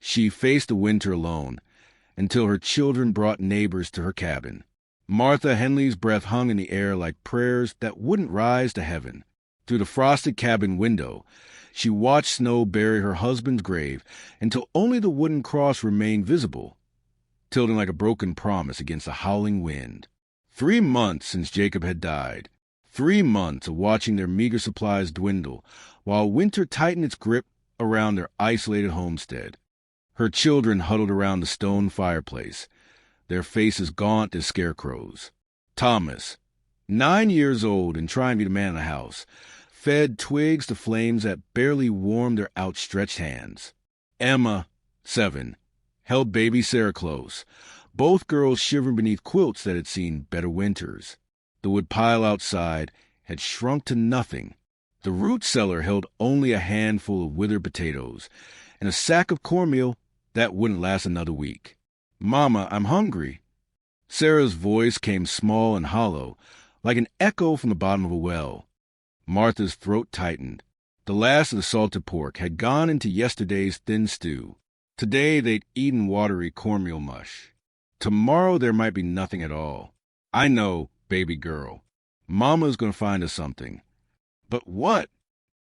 She faced the winter alone, until her children brought neighbors to her cabin. Martha Henley's breath hung in the air like prayers that wouldn't rise to heaven. Through the frosted cabin window, she watched snow bury her husband's grave until only the wooden cross remained visible, tilting like a broken promise against a howling wind. 3 months since Jacob had died. 3 months of watching their meager supplies dwindle, while winter tightened its grip around their isolated homestead. Her children huddled around the stone fireplace, their faces gaunt as scarecrows. Thomas, 9 years old and trying to be the man of the house, fed twigs to flames that barely warmed their outstretched hands. Emma, 7, held baby Sarah close, both girls shivering beneath quilts that had seen better winters. The wood pile outside had shrunk to nothing. The root cellar held only a handful of withered potatoes and a sack of cornmeal that wouldn't last another week. "Mama, I'm hungry." Sarah's voice came small and hollow, like an echo from the bottom of a well. Martha's throat tightened. The last of the salted pork had gone into yesterday's thin stew. Today they'd eaten watery cornmeal mush. Tomorrow there might be nothing at all. "I know, baby girl. Mama's going to find us something." But what?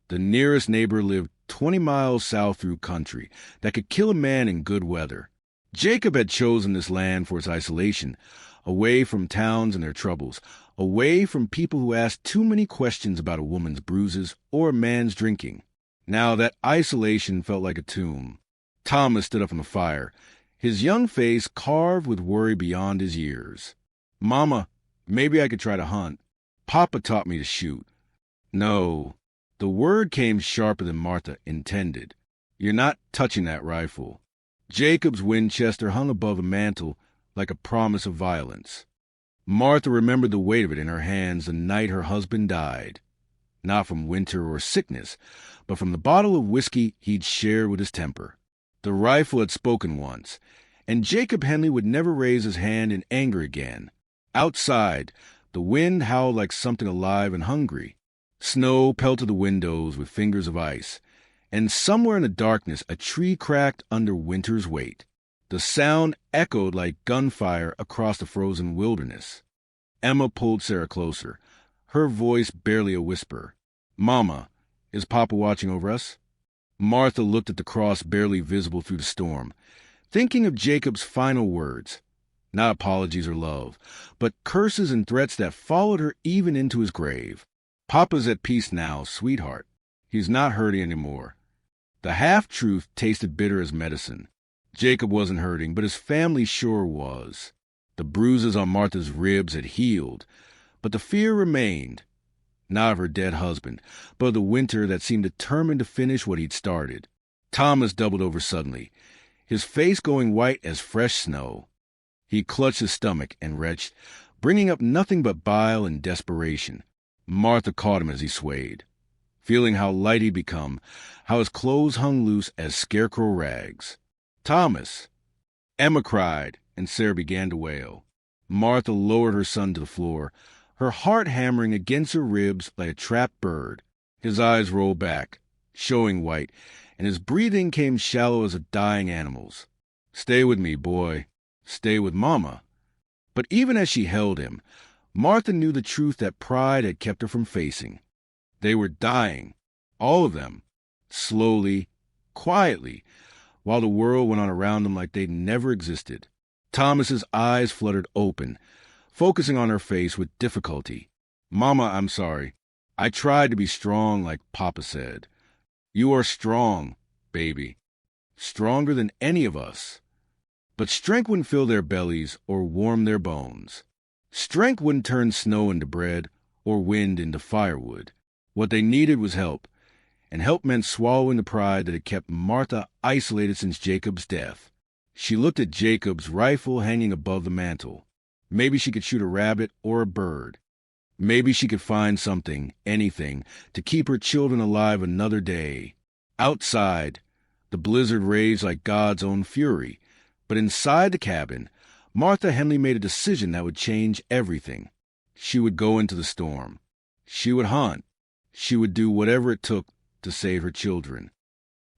The nearest neighbor lived 20 miles south through country that could kill a man in good weather. Jacob had chosen this land for its isolation, away from towns and their troubles, away from people who asked too many questions about a woman's bruises or a man's drinking. Now that isolation felt like a tomb. Thomas stood up from the fire, his young face carved with worry beyond his years. "Mama, maybe I could try to hunt. Papa taught me to shoot." "No." The word came sharper than Martha intended. "You're not touching that rifle." Jacob's Winchester hung above the mantel like a promise of violence. Martha remembered the weight of it in her hands the night her husband died. Not from winter or sickness, but from the bottle of whiskey he'd shared with his temper. The rifle had spoken once, and Jacob Henley would never raise his hand in anger again. Outside, the wind howled like something alive and hungry. Snow pelted the windows with fingers of ice, and somewhere in the darkness a tree cracked under winter's weight. The sound echoed like gunfire across the frozen wilderness. Emma pulled Sarah closer, her voice barely a whisper. "Mama, is Papa watching over us?" Martha looked at the cross barely visible through the storm, thinking of Jacob's final words. Not apologies or love, but curses and threats that followed her even into his grave. "Papa's at peace now, sweetheart. He's not hurting anymore." The half-truth tasted bitter as medicine. Jacob wasn't hurting, but his family sure was. The bruises on Martha's ribs had healed, but the fear remained. Not of her dead husband, but of the winter that seemed determined to finish what he'd started. Thomas doubled over suddenly, his face going white as fresh snow. He clutched his stomach and retched, bringing up nothing but bile and desperation. Martha caught him as he swayed, feeling how light he'd become, how his clothes hung loose as scarecrow rags. "Thomas!" Emma cried, and Sarah began to wail. Martha lowered her son to the floor, her heart hammering against her ribs like a trapped bird. His eyes rolled back, showing white, and his breathing came shallow as a dying animal's. "Stay with me, boy. Stay with Mama." But even as she held him, Martha knew the truth that pride had kept her from facing. They were dying, all of them, slowly, quietly, while the world went on around them like they'd never existed. Thomas's eyes fluttered open, focusing on her face with difficulty. "Mama, I'm sorry. I tried to be strong like Papa said." "You are strong, baby. Stronger than any of us." But strength wouldn't fill their bellies or warm their bones. Strength wouldn't turn snow into bread or wind into firewood. What they needed was help, and help meant swallowing the pride that had kept Martha isolated since Jacob's death. She looked at Jacob's rifle hanging above the mantel. Maybe she could shoot a rabbit or a bird. Maybe she could find something, anything, to keep her children alive another day. Outside, the blizzard raged like God's own fury, but inside the cabin, Martha Henley made a decision that would change everything. She would go into the storm. She would hunt. She would do whatever it took to save her children.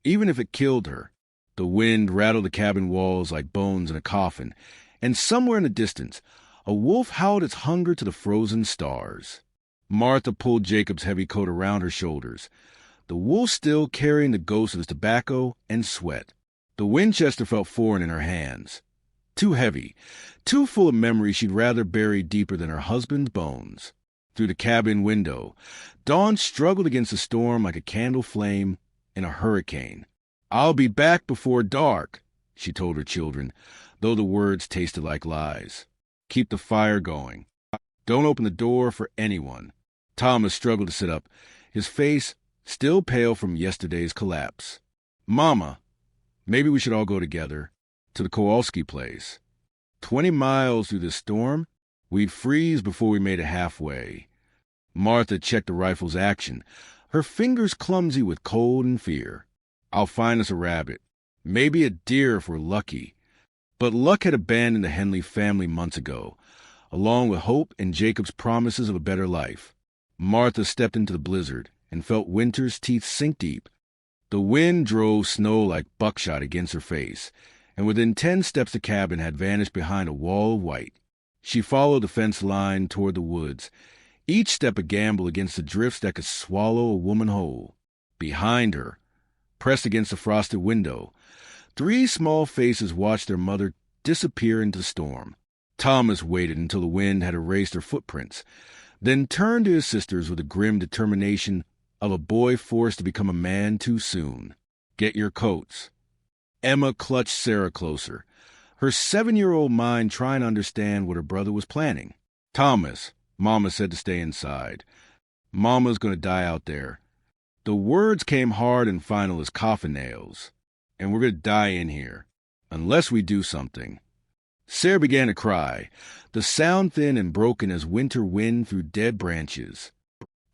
Even if it killed her, The wind rattled the cabin walls like bones in a coffin, and somewhere in the distance, a wolf howled its hunger to the frozen stars. Martha pulled Jacob's heavy coat around her shoulders, the wolf still carrying the ghost of his tobacco and sweat. The Winchester felt foreign in her hands. Too heavy, too full of memories she'd rather bury deeper than her husband's bones. Through the cabin window, dawn struggled against the storm like a candle flame in a hurricane. "I'll be back before dark," she told her children, though the words tasted like lies. "Keep the fire going. Don't open the door for anyone." Thomas struggled to sit up, his face still pale from yesterday's collapse. "Mama, maybe we should all go together to the Kowalski place. 20 miles through this storm, we'd freeze before we made it halfway." Martha checked the rifle's action, her fingers clumsy with cold and fear. "I'll find us a rabbit, maybe a deer if we're lucky." But luck had abandoned the Henley family months ago, along with hope and Jacob's promises of a better life. Martha stepped into the blizzard and felt winter's teeth sink deep. The wind drove snow like buckshot against her face, and within 10 steps the cabin had vanished behind a wall of white. She followed the fence line toward the woods, each step a gamble against the drifts that could swallow a woman whole. Behind her, pressed against the frosted window, 3 small faces watched their mother disappear into the storm. Thomas waited until the wind had erased her footprints, then turned to his sisters with the grim determination of a boy forced to become a man too soon. "Get your coats." Emma clutched Sarah closer, her 7-year-old mind trying to understand what her brother was planning. "Thomas," Mama said to stay inside. "Mama's going to die out there." The words came hard and final as coffin nails. "And we're going to die in here, unless we do something." Sarah began to cry, the sound thin and broken as winter wind through dead branches.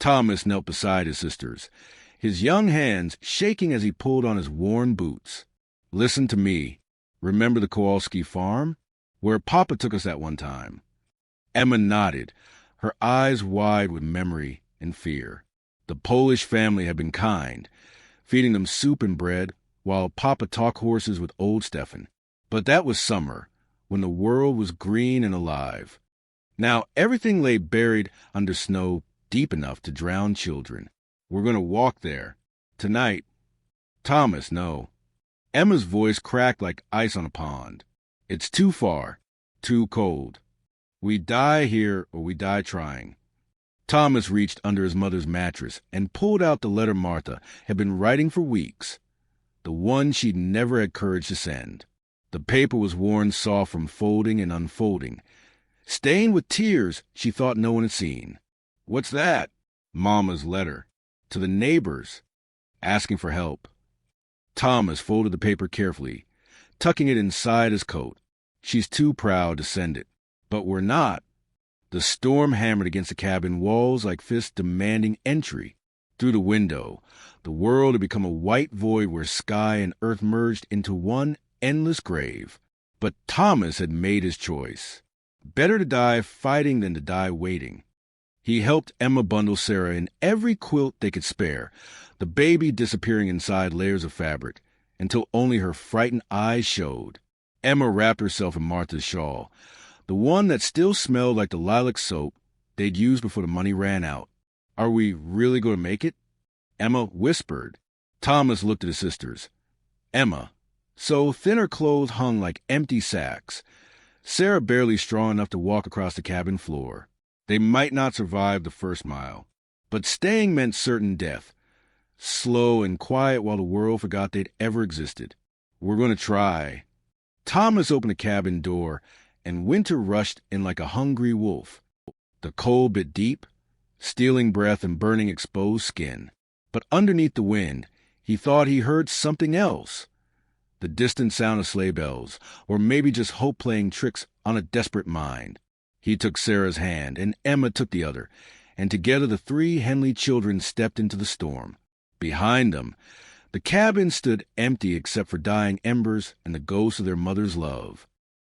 Thomas knelt beside his sisters, his young hands shaking as he pulled on his worn boots. "Listen to me. Remember the Kowalski farm? Where Papa took us that one time?" Emma nodded, her eyes wide with memory and fear. The Polish family had been kind, feeding them soup and bread, while Papa talked horses with old Stefan. But that was summer, when the world was green and alive. Now everything lay buried under snow deep enough to drown children. "We're going to walk there. Tonight." "Thomas, no." Emma's voice cracked like ice on a pond. "It's too far, too cold. We die here or we die trying." Thomas reached under his mother's mattress and pulled out the letter Martha had been writing for weeks, the one she'd never had courage to send. The paper was worn soft from folding and unfolding, stained with tears she thought no one had seen. "What's that?" "Mama's letter. To the neighbors. Asking for help." Thomas folded the paper carefully, tucking it inside his coat. "She's too proud to send it." "But we're not." The storm hammered against the cabin walls like fists demanding entry. Through the window, the world had become a white void where sky and earth merged into one endless grave. But Thomas had made his choice. Better to die fighting than to die waiting. He helped Emma bundle Sarah in every quilt they could spare, the baby disappearing inside layers of fabric, until only her frightened eyes showed. Emma wrapped herself in Martha's shawl, the one that still smelled like the lilac soap they'd used before the money ran out. "Are we really going to make it?" Emma whispered. Thomas looked at his sisters. Emma, so thin her clothes hung like empty sacks. Sarah barely strong enough to walk across the cabin floor. They might not survive the first mile, but staying meant certain death, slow and quiet while the world forgot they'd ever existed. "We're going to try." Thomas opened the cabin door, and winter rushed in like a hungry wolf. The cold bit deep, stealing breath and burning exposed skin. But underneath the wind, he thought he heard something else. The distant sound of sleigh bells, or maybe just hope playing tricks on a desperate mind. He took Sarah's hand, and Emma took the other, and together the 3 Henley children stepped into the storm. Behind them, the cabin stood empty except for dying embers and the ghost of their mother's love.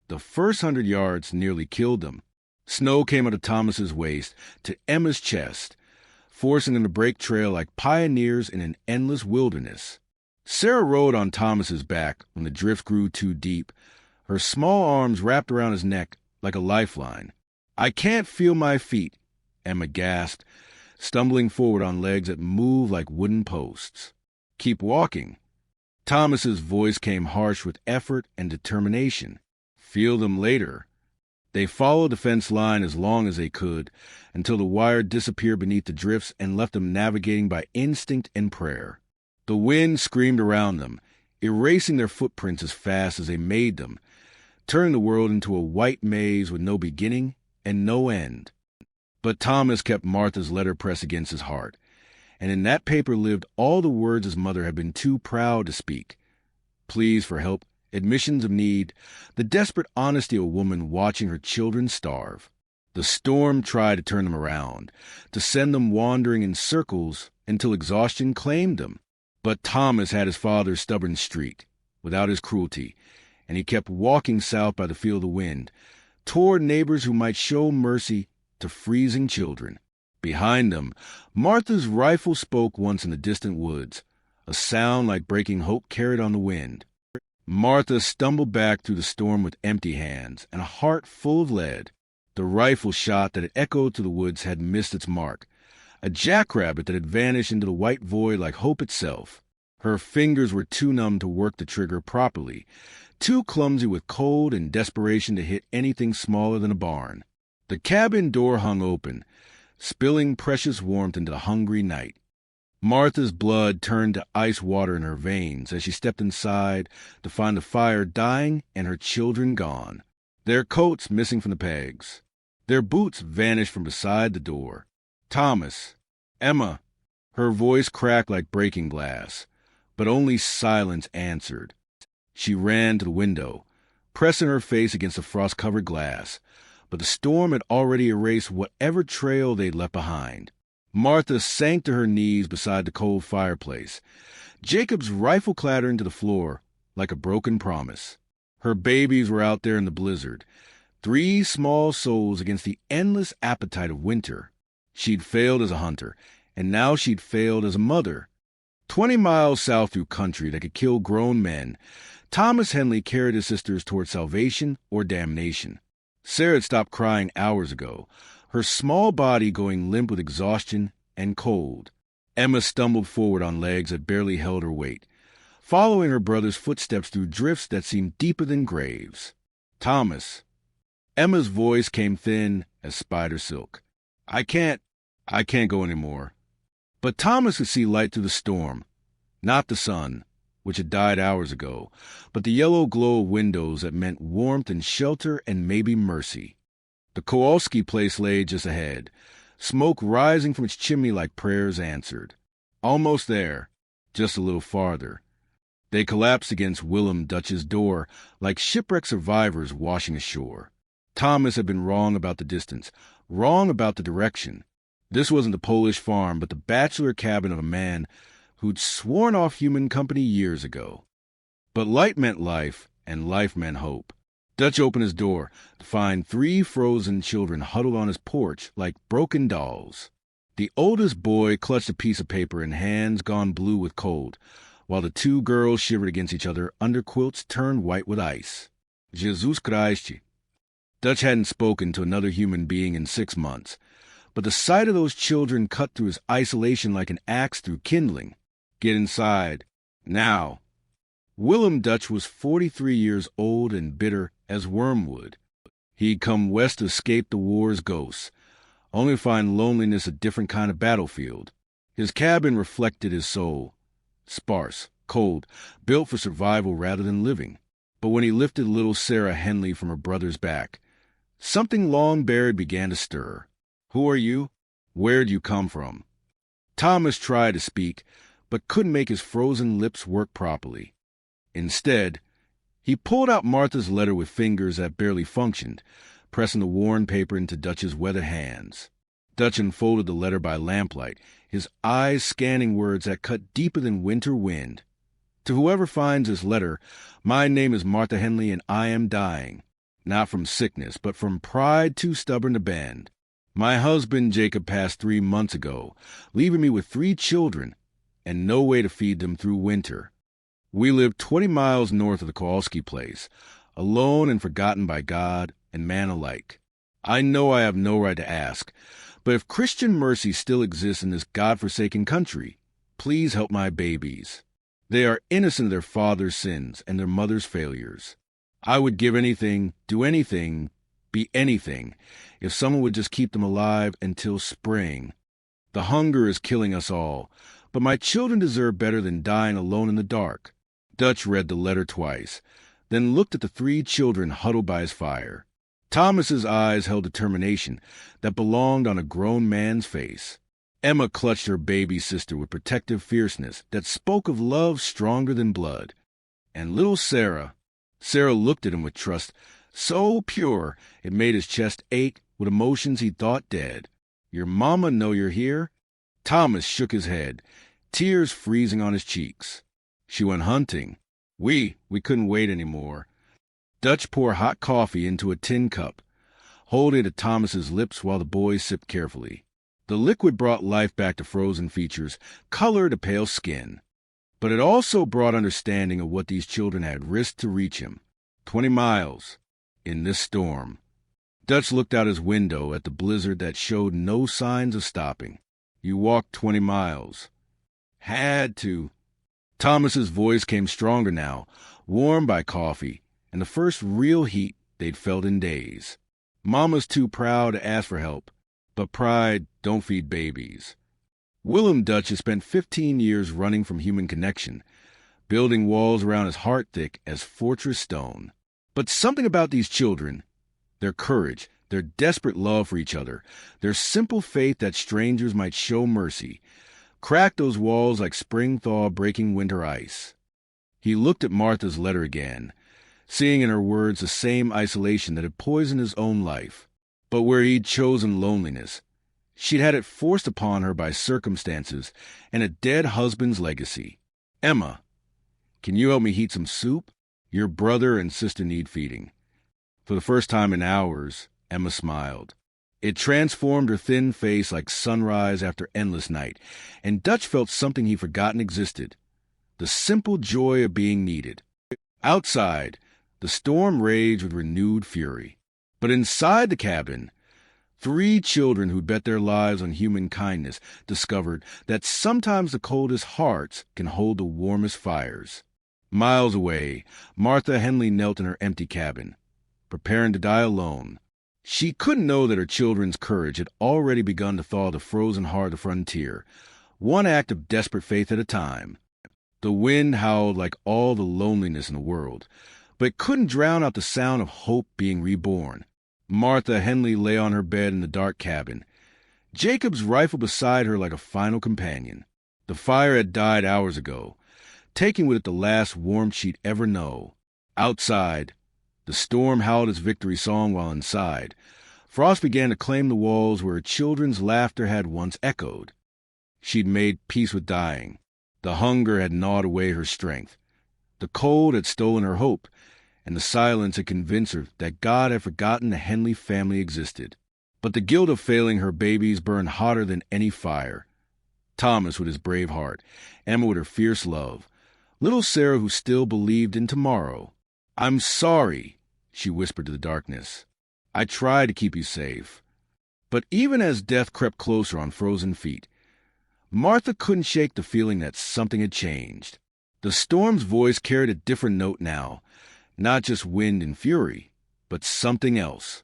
The first 100 yards nearly killed them. Snow came out of Thomas's waist to Emma's chest, forcing them to break trail like pioneers in an endless wilderness. Sarah rode on Thomas's back when the drift grew too deep, her small arms wrapped around his neck like a lifeline. "I can't feel my feet," Emma gasped, stumbling forward on legs that moved like wooden posts. "Keep walking." Thomas's voice came harsh with effort and determination. "Feel them later." They followed the fence line as long as they could, until the wire disappeared beneath the drifts and left them navigating by instinct and prayer. The wind screamed around them, erasing their footprints as fast as they made them, turning the world into a white maze with no beginning and no end. But Thomas kept Martha's letter pressed against his heart, and in that paper lived all the words his mother had been too proud to speak. Pleas for help, admissions of need, the desperate honesty of a woman watching her children starve. The storm tried to turn them around, to send them wandering in circles until exhaustion claimed them. But Thomas had his father's stubborn streak, without his cruelty, and he kept walking south by the feel of the wind, toward neighbors who might show mercy to freezing children. Behind them, Martha's rifle spoke once in the distant woods, a sound like breaking hope carried on the wind. Martha stumbled back through the storm with empty hands and a heart full of lead. The rifle shot that had echoed to the woods had missed its mark, a jackrabbit that had vanished into the white void like hope itself. Her fingers were too numb to work the trigger properly, too clumsy with cold and desperation to hit anything smaller than a barn. The cabin door hung open, spilling precious warmth into the hungry night. Martha's blood turned to ice water in her veins as she stepped inside to find the fire dying and her children gone, their coats missing from the pegs. Their boots vanished from beside the door. "Thomas, Emma," her voice cracked like breaking glass, but only silence answered. She ran to the window, pressing her face against the frost-covered glass, but the storm had already erased whatever trail they'd left behind. Martha sank to her knees beside the cold fireplace. Jacob's rifle clattered into the floor like a broken promise. Her babies were out there in the blizzard, 3 small souls against the endless appetite of winter. She'd failed as a hunter, and now she'd failed as a mother. 20 miles south through country that could kill grown men, Thomas Henley carried his sisters toward salvation or damnation. Sarah had stopped crying hours ago, her small body going limp with exhaustion and cold. Emma stumbled forward on legs that barely held her weight, following her brother's footsteps through drifts that seemed deeper than graves. "Thomas." Emma's voice came thin as spider silk. I can't go anymore." But Thomas could see light through the storm, not the sun, which had died hours ago, but the yellow glow of windows that meant warmth and shelter and maybe mercy. The Kowalski place lay just ahead, smoke rising from its chimney like prayers answered. Almost there, just a little farther. They collapsed against Willem Dutch's door like shipwrecked survivors washing ashore. Thomas had been wrong about the distance, wrong about the direction. This wasn't the Polish farm, but the bachelor cabin of a man who'd sworn off human company years ago. But light meant life, and life meant hope. Dutch opened his door to find 3 frozen children huddled on his porch like broken dolls. The oldest boy clutched a piece of paper in hands gone blue with cold, while the 2 girls shivered against each other under quilts turned white with ice. Jesus Christ. Dutch hadn't spoken to another human being in 6 months, but the sight of those children cut through his isolation like an axe through kindling. Get inside. Now. Willem Dutch was 43 years old and bitter as wormwood. He'd come west to escape the war's ghosts, only to find loneliness a different kind of battlefield. His cabin reflected his soul. Sparse, cold, built for survival rather than living. But when he lifted little Sarah Henley from her brother's back, something long buried began to stir. "Who are you? Where'd you come from?" Thomas tried to speak, but couldn't make his frozen lips work properly. Instead, he pulled out Martha's letter with fingers that barely functioned, pressing the worn paper into Dutch's weathered hands. Dutch unfolded the letter by lamplight, his eyes scanning words that cut deeper than winter wind. "To whoever finds this letter, my name is Martha Henley and I am dying. Not from sickness, but from pride too stubborn to bend. My husband Jacob passed 3 months ago, leaving me with 3 children, and no way to feed them through winter. We lived 20 miles north of the Kowalski place, alone and forgotten by God and man alike. I know I have no right to ask, but if Christian mercy still exists in this God-forsaken country, please help my babies. They are innocent of their father's sins and their mother's failures. I would give anything, do anything, be anything, if someone would just keep them alive until spring. The hunger is killing us all, but my children deserve better than dying alone in the dark. Dutch read the letter twice, then looked at the 3 children huddled by his fire. Thomas's eyes held determination that belonged on a grown man's face. Emma clutched her baby sister with protective fierceness that spoke of love stronger than blood. And little Sarah looked at him with trust so pure it made his chest ache with emotions he thought dead. Your mama know you're here? Thomas shook his head, tears freezing on his cheeks. She went hunting. We couldn't wait anymore. Dutch poured hot coffee into a tin cup, holding it to Thomas's lips while the boys sipped carefully. The liquid brought life back to frozen features, color to pale skin. But it also brought understanding of what these children had risked to reach him. 20 miles, in this storm. Dutch looked out his window at the blizzard that showed no signs of stopping. You walked 20 miles. Had to. Thomas's voice came stronger now, warmed by coffee, and the first real heat they'd felt in days. Mama's too proud to ask for help, but pride don't feed babies. Willem Dutch has spent 15 years running from human connection, building walls around his heart thick as fortress stone. But something about these children, their courage, their desperate love for each other, their simple faith that strangers might show mercy, cracked those walls like spring thaw breaking winter ice. He looked at Martha's letter again, seeing in her words the same isolation that had poisoned his own life. But where he'd chosen loneliness, she'd had it forced upon her by circumstances and a dead husband's legacy. Emma, can you help me heat some soup? Your brother and sister need feeding. For the first time in hours, Emma smiled. It transformed her thin face like sunrise after endless night, and Dutch felt something he'd forgotten existed. The simple joy of being needed. Outside, the storm raged with renewed fury. But inside the cabin, 3 children who'd bet their lives on human kindness discovered that sometimes the coldest hearts can hold the warmest fires. Miles away, Martha Henley knelt in her empty cabin, preparing to die alone. She couldn't know that her children's courage had already begun to thaw the frozen heart of the frontier, one act of desperate faith at a time. The wind howled like all the loneliness in the world, but it couldn't drown out the sound of hope being reborn. Martha Henley lay on her bed in the dark cabin, Jacob's rifle beside her like a final companion. The fire had died hours ago, taking with it the last warmth she'd ever know. Outside, the storm howled its victory song while inside, frost began to claim the walls where her children's laughter had once echoed. She'd made peace with dying. The hunger had gnawed away her strength. The cold had stolen her hope, and the silence had convinced her that God had forgotten the Henley family existed. But the guilt of failing her babies burned hotter than any fire. Thomas with his brave heart, Emma with her fierce love, little Sarah who still believed in tomorrow. "I'm sorry," she whispered to the darkness. "I tried to keep you safe." But even as death crept closer on frozen feet, Martha couldn't shake the feeling that something had changed. The storm's voice carried a different note now, not just wind and fury, but something else.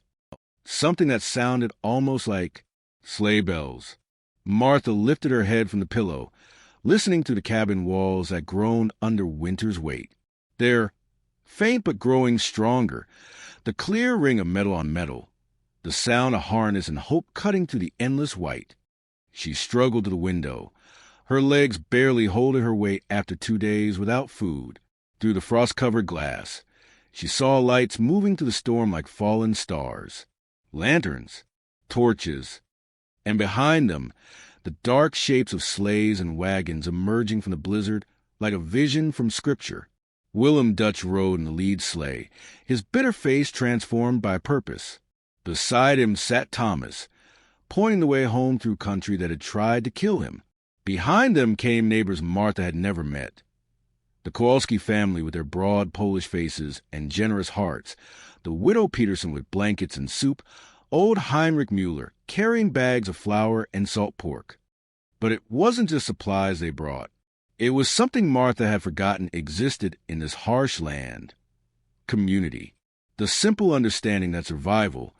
Something that sounded almost like sleigh bells. Martha lifted her head from the pillow, listening to the cabin walls that groaned under winter's weight. There, faint but growing stronger, the clear ring of metal on metal, the sound of harness and hope cutting through the endless white. She struggled to the window, her legs barely holding her weight after 2 days without food. Through the frost-covered glass, she saw lights moving through the storm like fallen stars. Lanterns, torches, and behind them, the dark shapes of sleighs and wagons emerging from the blizzard like a vision from Scripture. Willem Dutch rode in the lead sleigh, his bitter face transformed by purpose. Beside him sat Thomas, pointing the way home through country that had tried to kill him. Behind them came neighbors Martha had never met. The Kowalski family with their broad Polish faces and generous hearts, the widow Peterson with blankets and soup, old Heinrich Mueller carrying bags of flour and salt pork. But it wasn't just supplies they brought. It was something Martha had forgotten existed in this harsh land. Community. The simple understanding that survival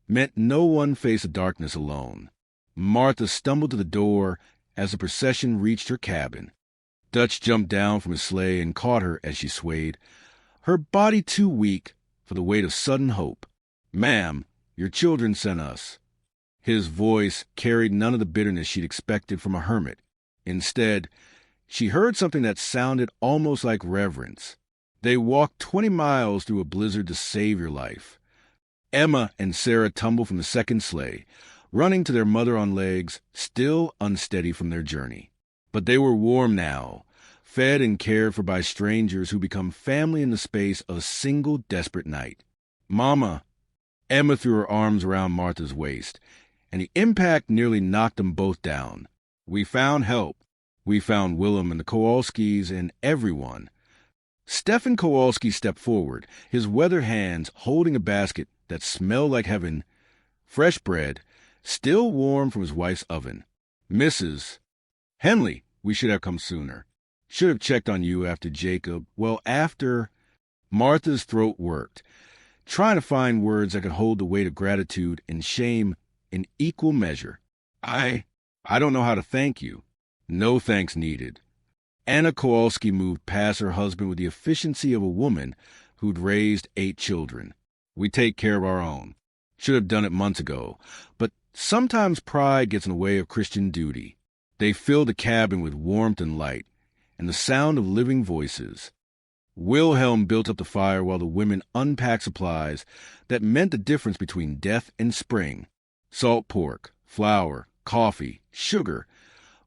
meant no one faced the darkness alone. Martha stumbled to the door as the procession reached her cabin. Dutch jumped down from his sleigh and caught her as she swayed, her body too weak for the weight of sudden hope. "Ma'am, your children sent us." His voice carried none of the bitterness she'd expected from a hermit. Instead, she heard something that sounded almost like reverence. They walked 20 miles through a blizzard to save your life. Emma and Sarah tumbled from the second sleigh, running to their mother on legs, still unsteady from their journey. But they were warm now, fed and cared for by strangers who become family in the space of a single desperate night. "Mama." Emma threw her arms around Martha's waist, and the impact nearly knocked them both down. "We found help. We found Willem and the Kowalskis and everyone." Stefan Kowalski stepped forward, his weathered hands holding a basket that smelled like heaven, fresh bread, still warm from his wife's oven. "Mrs. Henley, we should have come sooner. Should have checked on you after Jacob. Well, after..." Martha's throat worked, trying to find words that could hold the weight of gratitude and shame in equal measure. I don't know how to thank you." "No thanks needed." Anna Kowalski moved past her husband with the efficiency of a woman who'd raised 8 children. "We take care of our own. Should have done it months ago. But sometimes pride gets in the way of Christian duty." They filled the cabin with warmth and light, and the sound of living voices. Wilhelm built up the fire while the women unpacked supplies that meant the difference between death and spring. Salt pork, flour, coffee, sugar,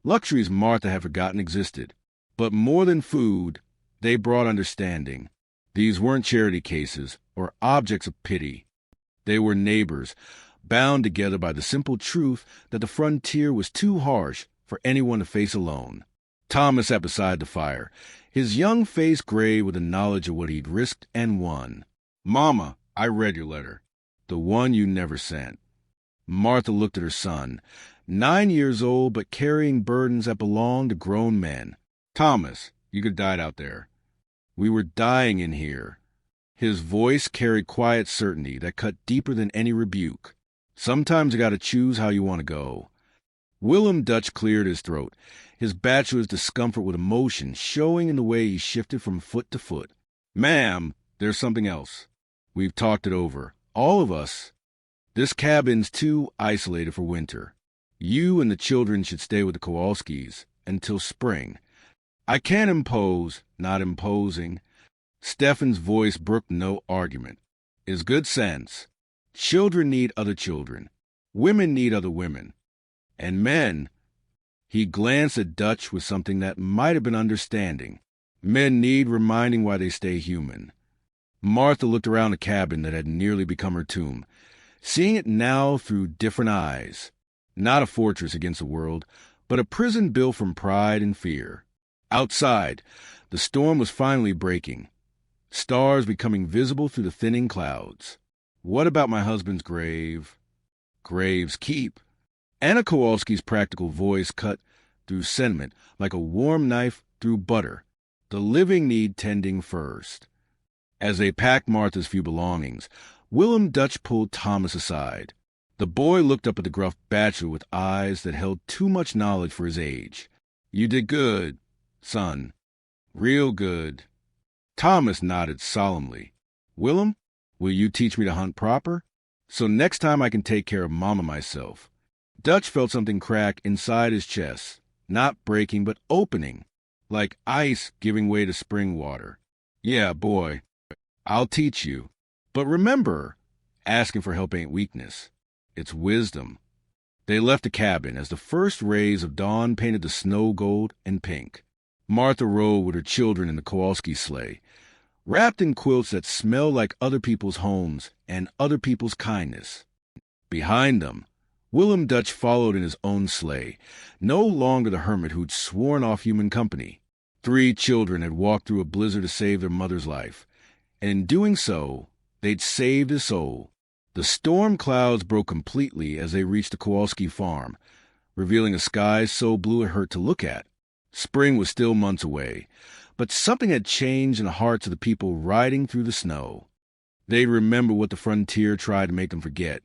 luxuries Martha had forgotten existed. But more than food, they brought understanding. These weren't charity cases or objects of pity. They were neighbors, bound together by the simple truth that the frontier was too harsh for anyone to face alone. Thomas sat beside the fire, his young face gray with the knowledge of what he'd risked and won. "Mama, I read your letter. The one you never sent." Martha looked at her son, 9 years old but carrying burdens that belonged to grown men. "Thomas, you could have died out there. We were dying in here." His voice carried quiet certainty that cut deeper than any rebuke. "Sometimes you gotta choose how you want to go." Willem Dutch cleared his throat, his bachelor's discomfort with emotion showing in the way he shifted from foot to foot. "Ma'am, there's something else. We've talked it over. All of us. This cabin's too isolated for winter. You and the children should stay with the Kowalskis until spring. I can't impose, not imposing." Stefan's voice brooked no argument. "It's good sense. Children need other children. Women need other women. And men..." He glanced at Dutch with something that might have been understanding. "Men need reminding why they stay human." Martha looked around the cabin that had nearly become her tomb, seeing it now through different eyes. Not a fortress against the world, but a prison built from pride and fear. Outside, the storm was finally breaking, stars becoming visible through the thinning clouds. "What about my husband's grave?" "Graves keep." Anna Kowalski's practical voice cut through sentiment like a warm knife through butter. "The living need tending first." As they packed Martha's few belongings, Willem Dutch pulled Thomas aside. The boy looked up at the gruff bachelor with eyes that held too much knowledge for his age. "You did good, son. Real good." Thomas nodded solemnly. "Willem, will you teach me to hunt proper? So next time I can take care of Mama myself." Dutch felt something crack inside his chest, not breaking but opening, like ice giving way to spring water. "Yeah, boy, I'll teach you. But remember, asking for help ain't weakness. It's wisdom." They left the cabin as the first rays of dawn painted the snow gold and pink. Martha rode with her children in the Kowalski sleigh, wrapped in quilts that smelled like other people's homes and other people's kindness. Behind them, Willem Dutch followed in his own sleigh, no longer the hermit who'd sworn off human company. 3 children had walked through a blizzard to save their mother's life, and in doing so, they'd saved his soul. The storm clouds broke completely as they reached the Kowalski farm, revealing a sky so blue it hurt to look at. Spring was still months away, but something had changed in the hearts of the people riding through the snow. They'd remember what the frontier tried to make them forget.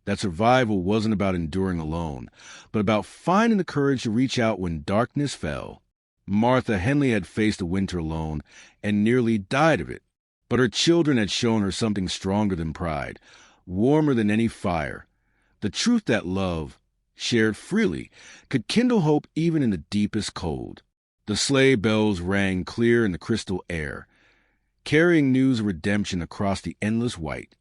That survival wasn't about enduring alone, but about finding the courage to reach out when darkness fell. Martha Henley had faced the winter alone and nearly died of it, but her children had shown her something stronger than pride, warmer than any fire. The truth that love, shared freely, could kindle hope even in the deepest cold. The sleigh bells rang clear in the crystal air, carrying news of redemption across the endless white.